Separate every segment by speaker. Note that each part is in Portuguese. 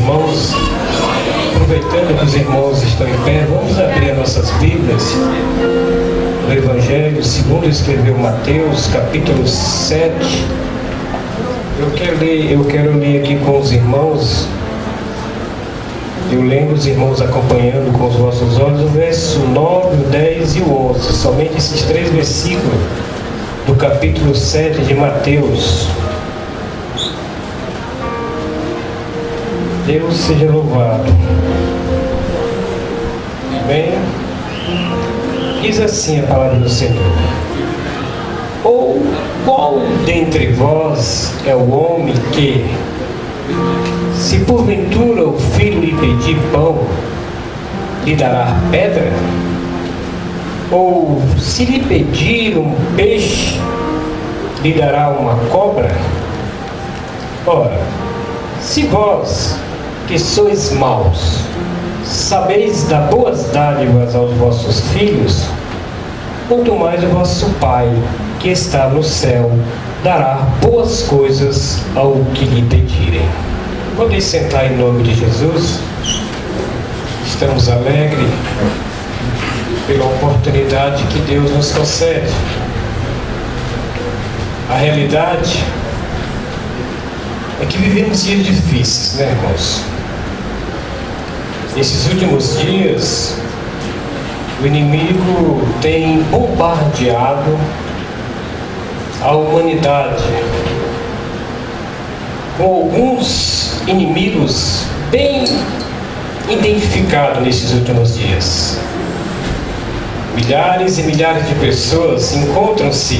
Speaker 1: irmãos, aproveitando que os irmãos estão em pé, vamos abrir as nossas Bíblias no Evangelho segundo escreveu Mateus, capítulo 7. Eu quero ler aqui com os irmãos. Eu lembro os irmãos acompanhando com os vossos olhos o verso 9, o 10 e o 11. Somente esses 3 versículos do capítulo 7 de Mateus. Deus seja louvado. Bem, diz assim a palavra do Senhor: ou qual dentre vós é o homem que, se porventura o filho lhe pedir pão, lhe dará pedra? Ou se lhe pedir um peixe, lhe dará uma cobra? Ora, se vós, que sois maus, sabeis dar boas dádivas aos vossos filhos, quanto mais o vosso Pai, que está no céu, dará boas coisas ao que lhe pedirem. Podem sentar em nome de Jesus. Estamos alegres pela oportunidade que Deus nos concede. A realidade é que vivemos dias difíceis, né, irmãos? Nesses últimos dias, o inimigo tem bombardeado a humanidade com alguns inimigos bem identificados nesses últimos dias. Milhares e milhares de pessoas encontram-se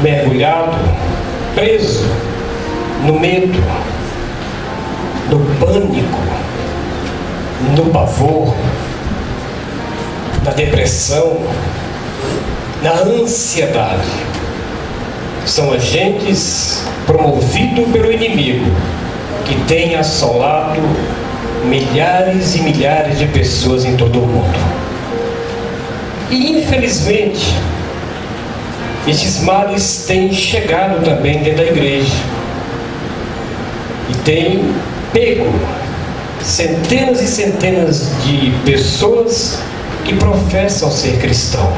Speaker 1: mergulhados, presos no medo, no pânico, no pavor, na depressão, na ansiedade. São agentes promovidos pelo inimigo que tem assolado milhares e milhares de pessoas em todo o mundo. E infelizmente, esses males têm chegado também dentro da igreja e têm pego centenas e centenas de pessoas que professam ser cristão.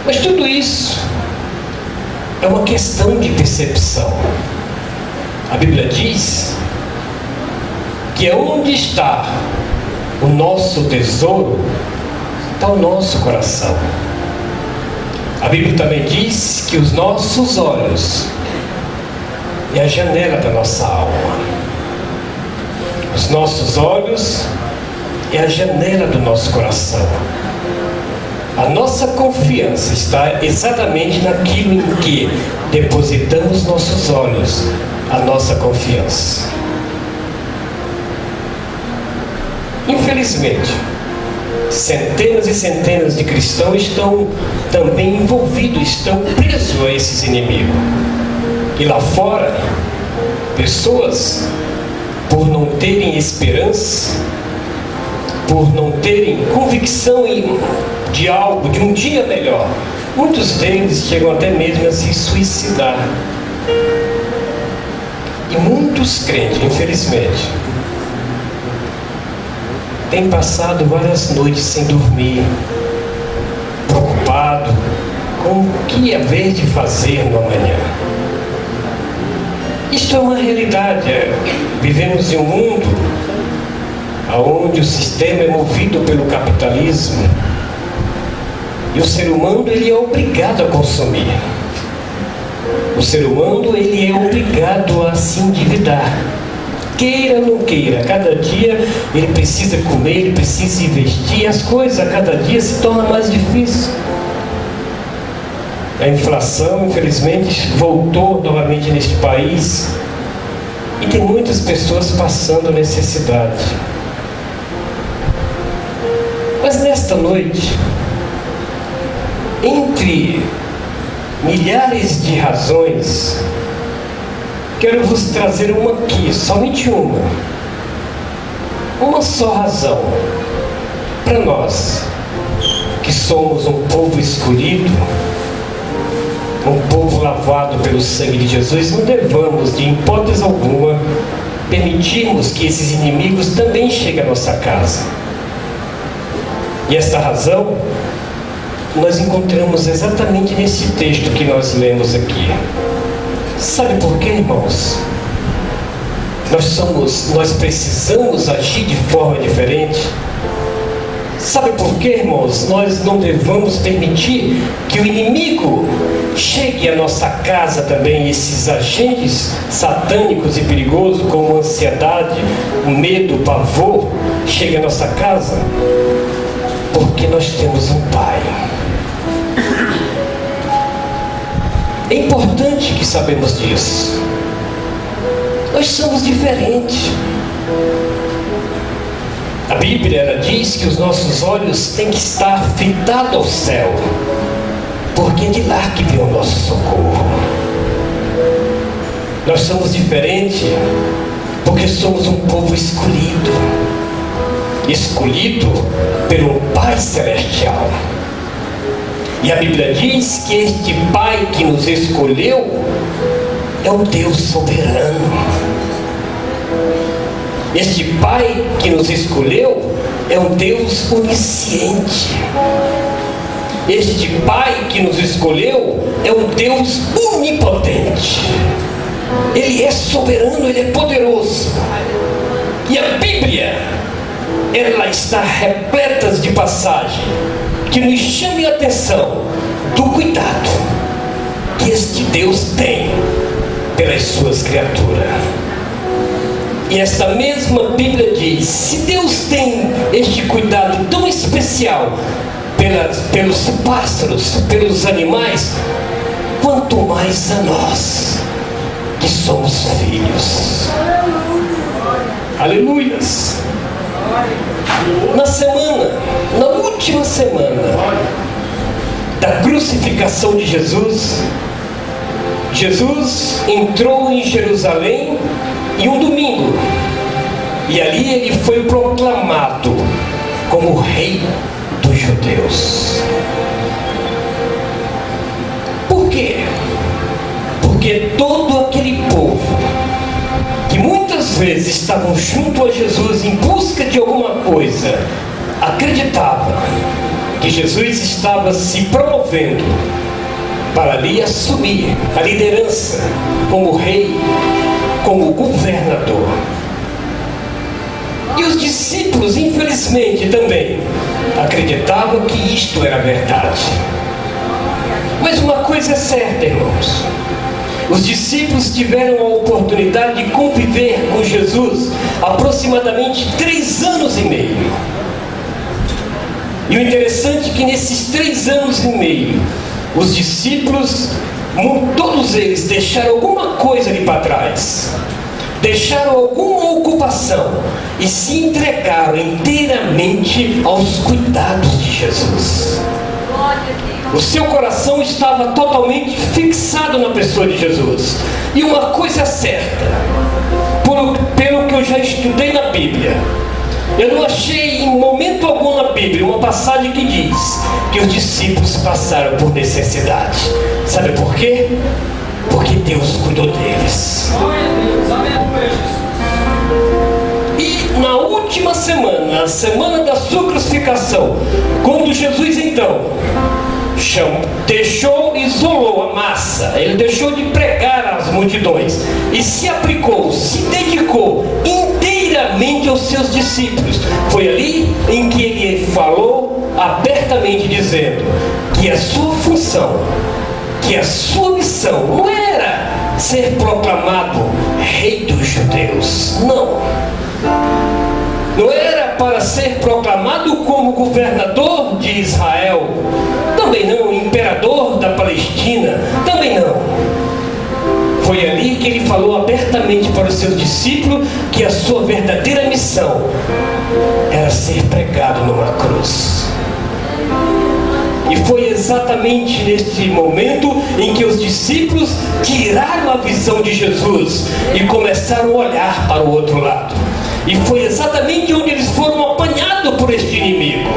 Speaker 1: Mas tudo isso é uma questão de percepção. A Bíblia diz que onde está o nosso tesouro, está o nosso coração. A Bíblia também diz que os nossos olhos é a janela da nossa alma. Os nossos olhos é a janela do nosso coração. A nossa confiança está exatamente naquilo em que depositamos nossos olhos, a nossa confiança. Infelizmente, centenas e centenas de cristãos estão também envolvidos, estão presos a esses inimigos. E lá fora, pessoas, por não terem esperança, por não terem convicção de algo, de um dia melhor, muitos deles chegam até mesmo a se suicidar. E muitos crentes, infelizmente, têm passado várias noites sem dormir, preocupado com o que haver de fazer no amanhã. Isto é uma realidade. Vivemos em um mundo onde o sistema é movido pelo capitalismo e o ser humano ele é obrigado a consumir. O ser humano ele é obrigado a se endividar. Queira ou não queira, cada dia ele precisa comer, ele precisa investir, as coisas a cada dia se tornam mais difíceis. A inflação, infelizmente, voltou novamente neste país e tem muitas pessoas passando necessidade. Mas nesta noite, entre milhares de razões, quero vos trazer uma aqui, somente uma. Uma só razão para nós, que somos um povo escolhido, um povo lavado pelo sangue de Jesus, não devamos, de hipótese alguma, permitirmos que esses inimigos também cheguem à nossa casa. E esta razão nós encontramos exatamente nesse texto que nós lemos aqui. Sabe por quê, irmãos? Nós precisamos agir de forma diferente. Sabe por quê, irmãos? Nós não devemos permitir que o inimigo chegue à nossa casa também, esses agentes satânicos e perigosos, como a ansiedade, o medo, o pavor, chegue à nossa casa, porque nós temos um Pai. É importante que sabemos disso. Nós somos diferentes. A Bíblia ela diz que os nossos olhos têm que estar fitados ao céu, porque é de lá que vem o nosso socorro. Nós somos diferentes porque somos um povo escolhido pelo Pai Celestial. E a Bíblia diz que este Pai que nos escolheu é um Deus soberano. Este Pai que nos escolheu é um Deus onisciente. Este Pai que nos escolheu é um Deus onipotente. Ele é soberano, Ele é poderoso. E a Bíblia, ela está repleta de passagens que nos chamem a atenção do cuidado que este Deus tem pelas suas criaturas. E esta mesma Bíblia diz: se Deus tem este cuidado tão especial pelos pássaros, pelos animais, quanto mais a nós, que somos filhos. Aleluias! Na última semana da crucificação de Jesus, Jesus entrou em Jerusalém em um domingo, e ali ele foi proclamado como rei dos judeus. Por quê? Porque todo aquele povo que muitas vezes estavam junto a Jesus em busca de alguma coisa, acreditava que Jesus estava se promovendo para ali assumir a liderança como rei, como governador. E os discípulos, infelizmente, também acreditavam que isto era verdade. Mas uma coisa é certa, irmãos: os discípulos tiveram a oportunidade de conviver com Jesus aproximadamente 3 anos e meio. E o interessante é que nesses 3 anos e meio, os discípulos, todos eles deixaram alguma coisa ali para trás, deixaram alguma ocupação e se entregaram inteiramente aos cuidados de Jesus. O seu coração estava totalmente fixado na pessoa de Jesus. E uma coisa é certa, pelo que eu já estudei na Bíblia, eu não achei em momento algum na Bíblia uma passagem que diz que os discípulos passaram por necessidade. Sabe por quê? Porque Deus cuidou deles. E na última semana, a semana da sua crucificação, quando Jesus então isolou a massa, ele deixou de pregar às multidões e se aplicou, se dedicou inteiramente aos seus discípulos. Foi ali em que ele falou abertamente, dizendo que a sua função, que a sua missão não era ser proclamado rei dos judeus, não era para ser proclamado como governador de Israel, também não imperador da Palestina, também não. Foi ali que ele falou abertamente para os seus discípulos que a sua verdadeira missão era ser pregado numa cruz. E foi exatamente nesse momento em que os discípulos tiraram a visão de Jesus e começaram a olhar para o outro lado. E foi exatamente onde eles foram apanhados por este inimigo.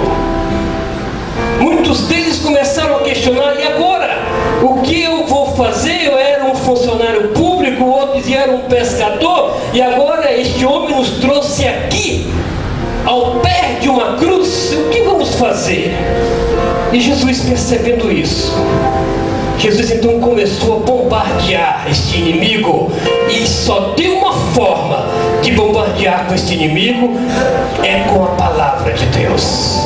Speaker 1: Muitos deles começaram a questionar: e agora? O que eu vou fazer? Eu era um funcionário público, outros eram um pescador, E agora este homem nos trouxe aqui, ao pé de uma cruz. O que vamos fazer? E Jesus, percebendo isso, Jesus então começou a bombardear este inimigo. E só tem uma forma de bombardear com este inimigo, é com a palavra de Deus.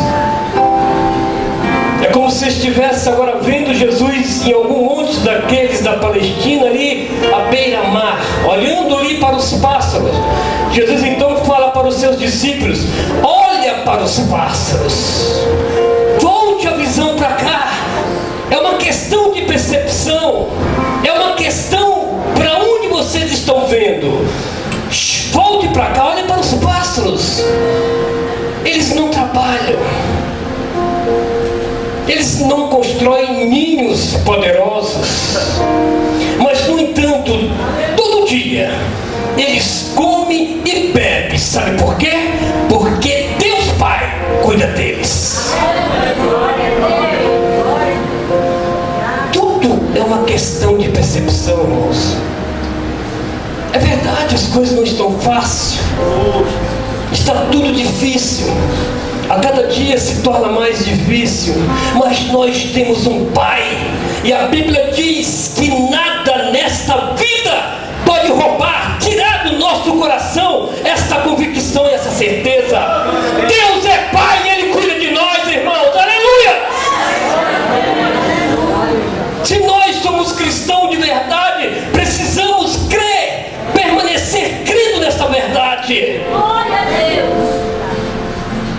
Speaker 1: É como se estivesse agora vendo Jesus em algum monte daqueles da Palestina ali, à beira-mar, olhando ali para os pássaros. Jesus então fala para os seus discípulos: olha para os pássaros, volte a visão para cá. É uma questão de percepção, é uma questão para onde vocês estão vendo. Volte para cá, olhe para os pássaros. Eles não trabalham, eles não constroem ninhos poderosos, mas no entanto, todo dia eles comem e bebem. Sabe por quê? Porque Deus Pai cuida deles. Tudo é uma questão de percepção, irmãos. É verdade, as coisas não estão fáceis, está tudo difícil. A cada dia se torna mais difícil, mas nós temos um Pai, e a Bíblia diz que nada nesta vida pode roubar, tirar do nosso coração esta convicção e essa certeza. Deus é Pai e Ele cuida de nós, irmãos. Aleluia! Se nós somos cristãos de verdade, precisamos crer, permanecer crendo nesta verdade. Glória a Deus!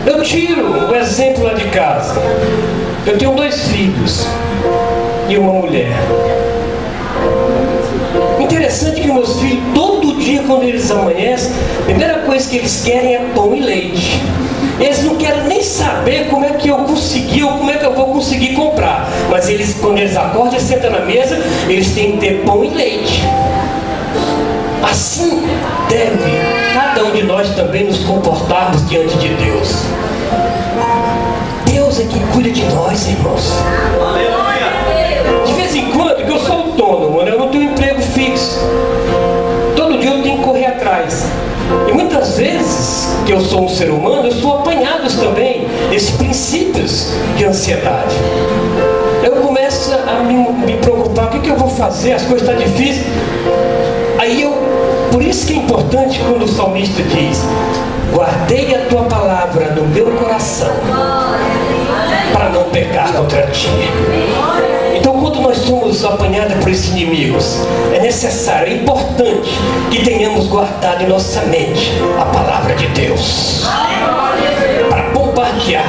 Speaker 1: Eu tiro o exemplo lá de casa. Eu tenho 2 filhos e uma mulher. Interessante que meus filhos, todo dia quando eles amanhecem, a primeira coisa que eles querem é pão e leite. Eles não querem nem saber como é que eu consegui ou como é que eu vou conseguir comprar. Mas eles, quando eles acordam e sentam na mesa, eles têm que ter pão e leite. Assim deve cada um de nós também nos comportarmos diante de Deus. Deus é quem cuida de nós, irmãos. De vez em quando, que eu sou autônomo, né? Eu não tenho emprego fixo. Todo dia eu tenho que correr atrás. E muitas vezes que eu sou um ser humano, eu sou apanhado também desses princípios de ansiedade. Eu começo a me preocupar: o que eu vou fazer? As coisas estão difíceis. Por isso que é importante quando o salmista diz: guardei a tua palavra no meu coração, para não pecar contra ti. Então, quando nós somos apanhados por esses inimigos, é necessário, é importante que tenhamos guardado em nossa mente a palavra de Deus, para bombardear.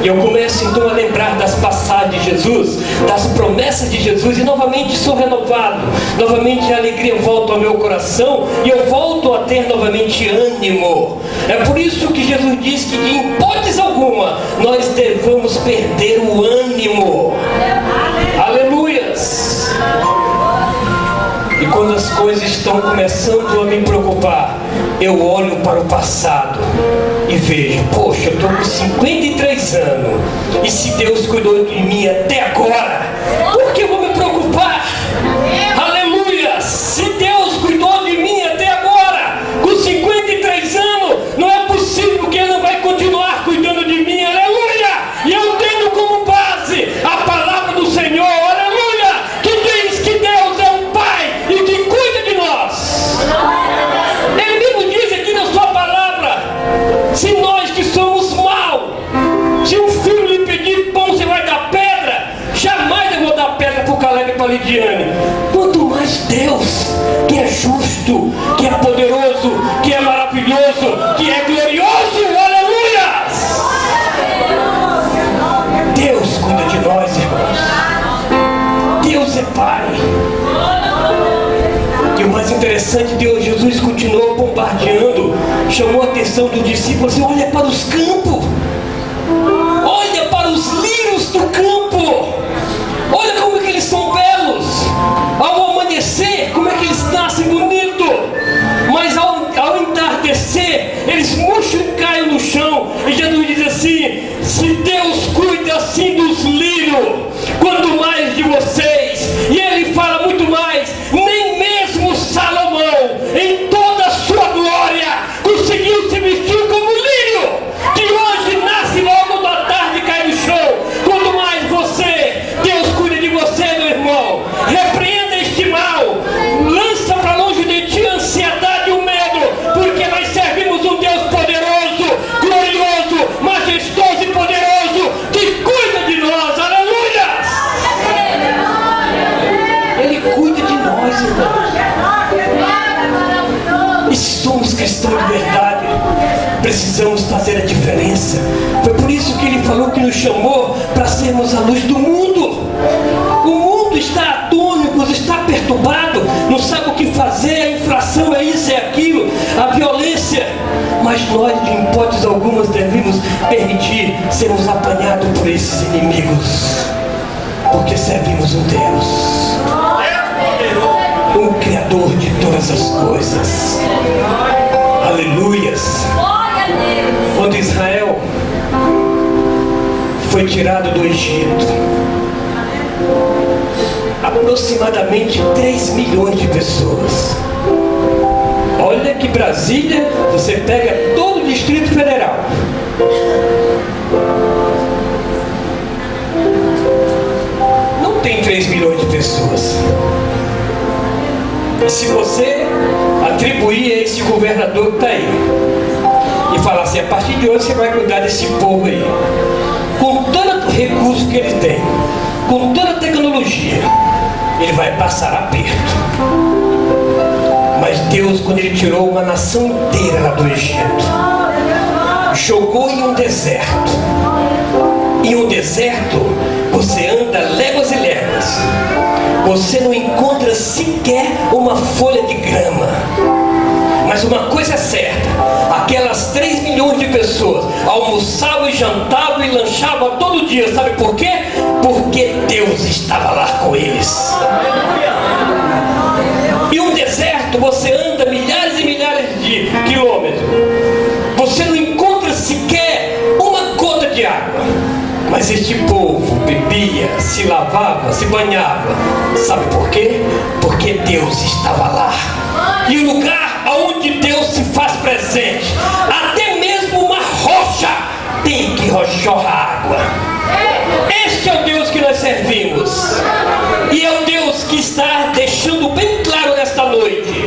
Speaker 1: E eu começo então a lembrar das passagens de Jesus, das promessas de Jesus, e novamente sou renovado. Novamente a alegria volta ao meu coração e eu volto a ter novamente ânimo. É por isso que Jesus diz que de hipótese alguma nós devemos perder o ânimo. Aleluias! E quando as coisas estão começando a me preocupar, eu olho para o passado e vejo: poxa, eu estou com 53 anos, e se Deus cuidou de mim até agora, por que eu vou me preocupar? Aleluia! Se Deus cuidou de mim até agora, com 53 anos, não é possível que Ele não vai continuar cuidando de mim. Aleluia! E eu tenho como base a palavra do Senhor, aleluia, que diz que Deus é um Pai e que cuida de nós. Ele mesmo diz aqui na sua palavra: se nós que somos mal, se um filho lhe pedir pão, você vai dar pedra? Jamais eu vou dar pedra para o Caleb e para a Lidiane. Quanto mais Deus, que é justo, que é poderoso, que é maravilhoso, que é glorioso. Aleluia! Deus cuida de nós, irmãos. Deus é Pai. E o mais interessante, Jesus continuou bombardeando, chamou a atenção dos discípulos e olha para os campos, olha para os lírios do campo, olha como é que eles são belos, ao amanhecer, como é que eles nascem bonito, mas ao entardecer, eles murcham e caem no chão. E Jesus diz assim: se Deus cuida assim dos lírios, quanto mais de vocês. E Ele fala muito mais: nem mesmo Salomão, em toda a sua glória, cristão de verdade, precisamos fazer a diferença. Foi por isso que ele falou que nos chamou para sermos a luz do mundo. O mundo está atônico, está perturbado, não sabe o que fazer, a inflação é isso, é aquilo, a violência. Mas nós, de hipótese alguma, devemos permitir sermos apanhados por esses inimigos, porque servimos um Deus, o Criador de todas as coisas. Aleluias. Quando Israel foi tirado do Egito, aproximadamente 3 milhões de pessoas. Olha que Brasília, você pega todo o Distrito Federal. Não tem 3 milhões de pessoas. E se você atribuir a esse governador que está aí e falar assim, a partir de hoje você vai cuidar desse povo aí, com todo o recurso que ele tem, com toda a tecnologia, ele vai passar aperto. Mas Deus, quando ele tirou uma nação inteira lá do Egito, jogou em um deserto. Em um deserto você anda léguas e léguas, você não encontra sequer uma folha de grama. Mas uma coisa é certa, aquelas 3 milhões de pessoas almoçavam e jantavam e lanchavam todo dia. Sabe por quê? Porque Deus estava lá com eles. E um deserto, você anda milhares e milhares de quilômetros, você não encontra sequer uma gota de água. Mas este povo bebia, se lavava, se banhava. Sabe por quê? Porque Deus estava lá. E o lugar onde Deus se faz presente, até mesmo uma rocha tem que jorrar água. Este é o Deus que nós servimos. E é o Deus que está deixando bem claro nesta noite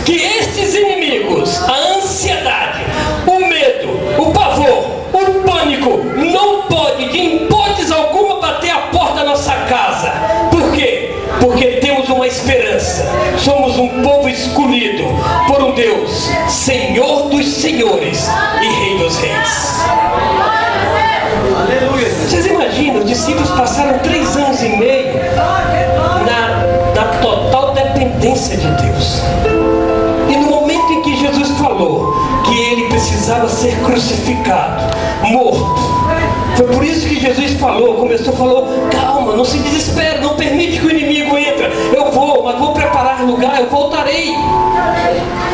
Speaker 1: que estes inimigos, a ansiedade, o medo, o pavor, o pânico, não pode de hipótese alguma bater a porta da nossa casa. Por quê? Porque temos uma esperança. Somos um povo escolhido por um Deus, Senhor dos senhores e Rei dos reis. Aleluia. Vocês imaginam, os discípulos passaram 3 anos e meio na total dependência de Deus. E no momento em que Jesus falou que ele precisava ser crucificado, morto, foi por isso que Jesus falou, calma, não se desespere, não permite que o inimigo entre. Eu vou, mas vou preparar lugar, eu voltarei.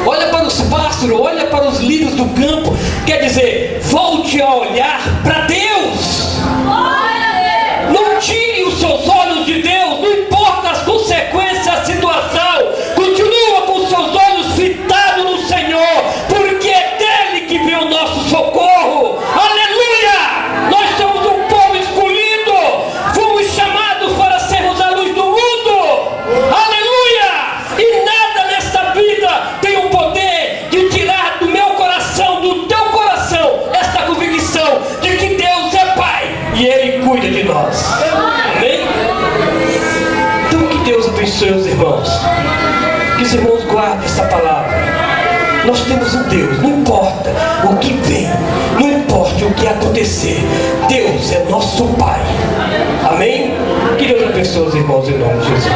Speaker 1: Olha para os pássaros, olha para os lírios do campo. Quer dizer, volte a olhar para Deus. Não tire os seus olhos de Deus, não importa as consequências, a situação. Continua com os seus olhos fitados no Senhor, porque é dele que vem o nosso socorro. Aleluia! Nós somos um povo escolhido, fomos chamados para sermos a luz do mundo. Aleluia! E nada nesta vida tem o poder de tirar do meu coração, do teu coração, esta convicção de que Deus é Pai e Ele cuida de nós. Amém? Então que Deus abençoe os irmãos, que os irmãos guardem esta palavra. Nós temos um Deus, não importa o que vem, não importa o que acontecer, Deus é nosso Pai. Amém? Que Deus abençoe os irmãos em nome de Jesus.